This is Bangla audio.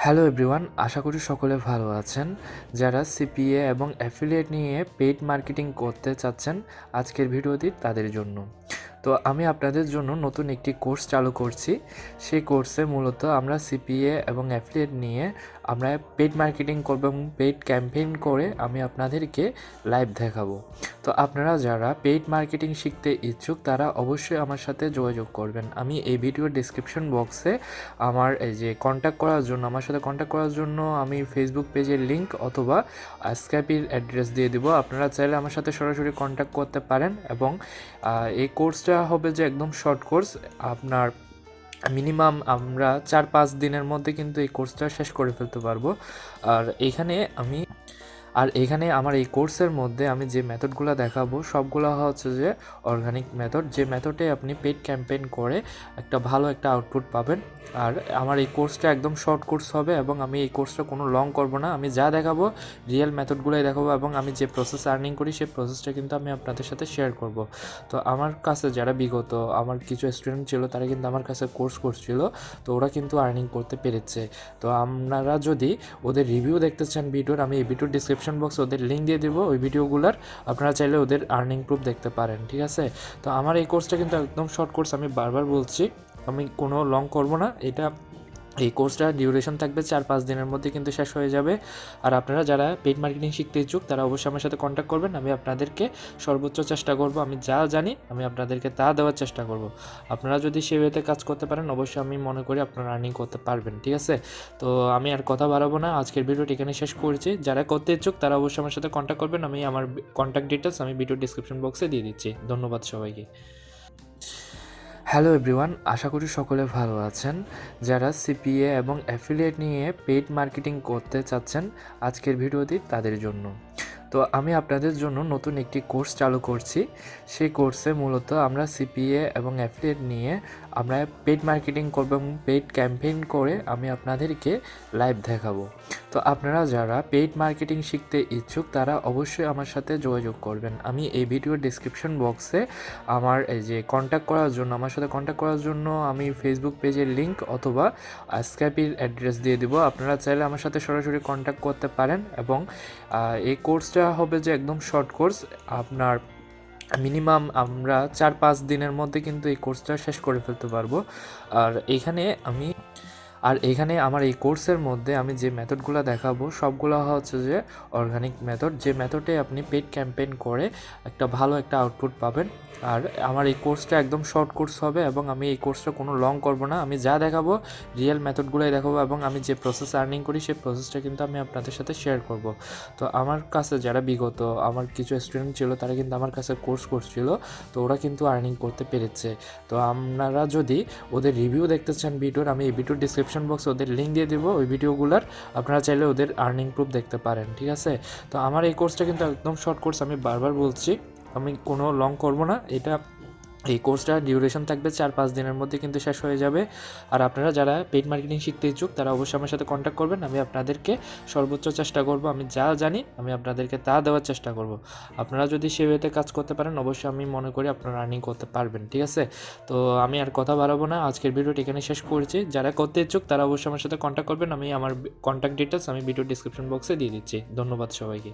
হ্যালো এভরিওয়ান, আশা করি সকলে ভালো আছেন। যারা সিপিএ এবং অ্যাফিলিয়েট নিয়ে পেইড মার্কেটিং করতে চাচ্ছেন, আজকের ভিডিওটি তাদের জন্য। তো আমি আপনাদের জন্য নতুন একটি কোর্স চালু করছি। সেই কোর্সে মূলত আমরা সিপিএ এবং অ্যাফিলিয়েট নিয়ে আমরা পেইড মার্কেটিং করব এবং পেইড ক্যাম্পেইন করে আমি আপনাদেরকে লাইভ দেখাবো। তো আপনারা যারা পেইড মার্কেটিং শিখতে ইচ্ছুক তারা অবশ্যই আমার সাথে যোগাযোগ করবেন। আমি এই ভিডিওর ডিসক্রিপশন বক্সে আমার এই যে আমার সাথে কন্ট্যাক্ট করার জন্য আমি ফেসবুক পেজের লিঙ্ক অথবা স্কাইপের অ্যাড্রেস দিয়ে দিব। আপনারা চাইলে আমার সাথে সরাসরি কন্ট্যাক্ট করতে পারেন এবং এই কোর্সটা হবে যে একদম শর্ট কোর্স। আপনার মিনিমাম আমরা 4-5 দিনের মধ্যে কিন্তু এই কোর্সটা শেষ করে ফেলতে পারবো। এখানে আমার এই কোর্সের মধ্যে আমি যে মেথডগুলো দেখাবো সবগুলো হচ্ছে যে অর্গানিক মেথড, যে মেথডে আপনি পেইড ক্যাম্পেইন করে একটা ভালো একটা আউটপুট পাবেন। আর আমার এই কোর্সটা একদম শর্ট কোর্স হবে এবং আমি এই কোর্সটা কোনো লং করব না। আমি যা দেখাবো রিয়েল মেথডগুলোই দেখাবো এবং আমি যে প্রসেস আর্নিং করি সেই প্রসেসটা কিন্তু আমি আপনাদের সাথে শেয়ার করব। তো আমার কাছে যারা বিগত আমার কিছু স্টুডেন্ট ছিল তারা কিন্তু আমার কাছে কোর্স করছিল, তো ওরা কিন্তু আর্নিং করতে পেরেছে। তো আপনারা যদি ওদের রিভিউ দেখতে চান ভিডিওর, আমি এই ভিডিওর ডিসক্রিপশন বক্সে ওদের লিঙ্ক দিয়ে দেবো ওই ভিডিওগুলোর, আপনারা চাইলে ওদের আর্নিং প্রুফ দেখতে পারেন, ঠিক আছে। তো আমার এই কোর্সটা কিন্তু একদম শর্ট কোর্স, আমি বারবার বলছি আমি কোনো লং করব না। এই কোর্সটা ডিউরেশন থাকবে 4-5 দিনের মধ্যে কিন্তু শেষ হয়ে যাবে। আর আপনারা যারা পেইড মার্কেটিং শিখতে ইচ্ছুক তারা অবশ্যই আমার সাথে কন্ট্যাক্ট করবেন। আমি আপনাদেরকে সর্বোচ্চ চেষ্টা করব, আমি যা জানি আমি আপনাদেরকে তা দেওয়ার চেষ্টা করব। আপনারা যদি সেই ওয়েতে কাজ করতে পারেন অবশ্যই আমি মনে করি আপনারা আর্নিং করতে পারবেন, ঠিক আছে। তো আমি আর কথা বাড়াবো না, আজকের ভিডিওটি এখানে শেষ করছি। যারা করতে ইচ্ছুক তারা অবশ্যই আমার সাথে কন্ট্যাক্ট করবেন। আমি আমার কন্ট্যাক্ট ডিটেলস আমি ভিডিও ডিসক্রিপশন বক্সে দিয়ে দিচ্ছি। ধন্যবাদ সবাইকে। হ্যালো এভরিওয়ান, আশা করি সকলে ভালো আছেন। যারা সিপিএ এবং অ্যাফিলিয়েট নিয়ে পেইড মার্কেটিং করতে চাচ্ছেন, আজকের ভিডিওটি তাদের জন্য। তো আমি আপনাদের জন্য নতুন একটি কোর্স চালু করছি। সেই কোর্সে মূলত আমরা সিপিএ এবং অ্যাফিলিয়েট নিয়ে আমরা পেইড মার্কেটিং করব এবং পেইড ক্যাম্পেইন করে আমি আপনাদেরকে লাইভ দেখাবো। তো আপনারা যারা পেইড মার্কেটিং শিখতে ইচ্ছুক তারা অবশ্যই আমার সাথে যোগাযোগ করবেন। আমি এই ভিডিওর ডিসক্রিপশন বক্সে আমার আমার সাথে কন্ট্যাক্ট করার জন্য আমি ফেসবুক পেজের লিঙ্ক অথবা স্কাইপের অ্যাড্রেস দিয়ে দিব। আপনারা চাইলে আমার সাথে সরাসরি কন্ট্যাক্ট করতে পারেন এবং এই কোর্সটা হবে যে একদম শর্ট কোর্স। আপনার মিনিমাম আমরা 4-5 দিনের মধ্যে কিন্তু এই কোর্সটা শেষ করে ফেলতে পারবো। এখানে আমার এই কোর্সের মধ্যে আমি যে মেথডগুলো দেখাবো সবগুলো হচ্ছে যে অর্গানিক মেথড, যে মেথডে আপনি পেইড ক্যাম্পেইন করে একটা ভালো একটা আউটপুট পাবেন। আর আমার এই কোর্সটা একদম শর্ট কোর্স হবে এবং আমি এই কোর্সটা কোনো লং করব না। আমি যা দেখাবো রিয়েল মেথডগুলোই দেখাবো এবং আমি যে প্রসেস আর্নিং করি সেই প্রসেসটা কিন্তু আমি আপনাদের সাথে শেয়ার করব। তো আমার কাছে যারা বিগত আমার কিছু স্টুডেন্ট ছিল তারা কিন্তু আমার কাছে কোর্স করছিল, তো ওরা কিন্তু আর্নিং করতে পেরেছে। তো আপনারা যদি ওদের রিভিউ দেখতে চান ভিডিওর, আমি এই ভিডিওর ডিসক্রিপশন বক্সে ওদের লিঙ্ক দিয়ে দেবো ওই ভিডিওগুলোর, আপনারা চাইলে ওদের আর্নিং প্রুফ দেখতে পারেন, ঠিক আছে। তো আমার এই কোর্সটা কিন্তু একদম শর্ট কোর্স, আমি বারবার বলছি আমি কোনো লং করব না। এই কোর্সটা ডিউরেশন থাকবে 4-5 দিনের মধ্যে কিন্তু শেষ হয়ে যাবে। আর আপনারা যারা পেইড মার্কেটিং শিখতে ইচ্ছুক তারা অবশ্যই আমার সাথে কন্ট্যাক্ট করবেন। আমি আপনাদেরকে সর্বোচ্চ চেষ্টা করব, আমি যা জানি আমি আপনাদেরকে তা দেওয়ার চেষ্টা করব। আপনারা যদি সেই ওয়েতে কাজ করতে পারেন অবশ্যই আমি মনে করি আপনারা আর্নিং করতে পারবেন, ঠিক আছে। তো আমি আর কথা বাড়াবো না, আজকের ভিডিওটি এখানে শেষ করছি। যারা করতে ইচ্ছুক তারা অবশ্যই আমার সাথে কন্ট্যাক্ট করবেন। আমি আমার কন্ট্যাক্ট ডিটেলস আমি ভিডিও ডিসক্রিপশন বক্সে দিয়ে দিচ্ছি। ধন্যবাদ সবাইকে।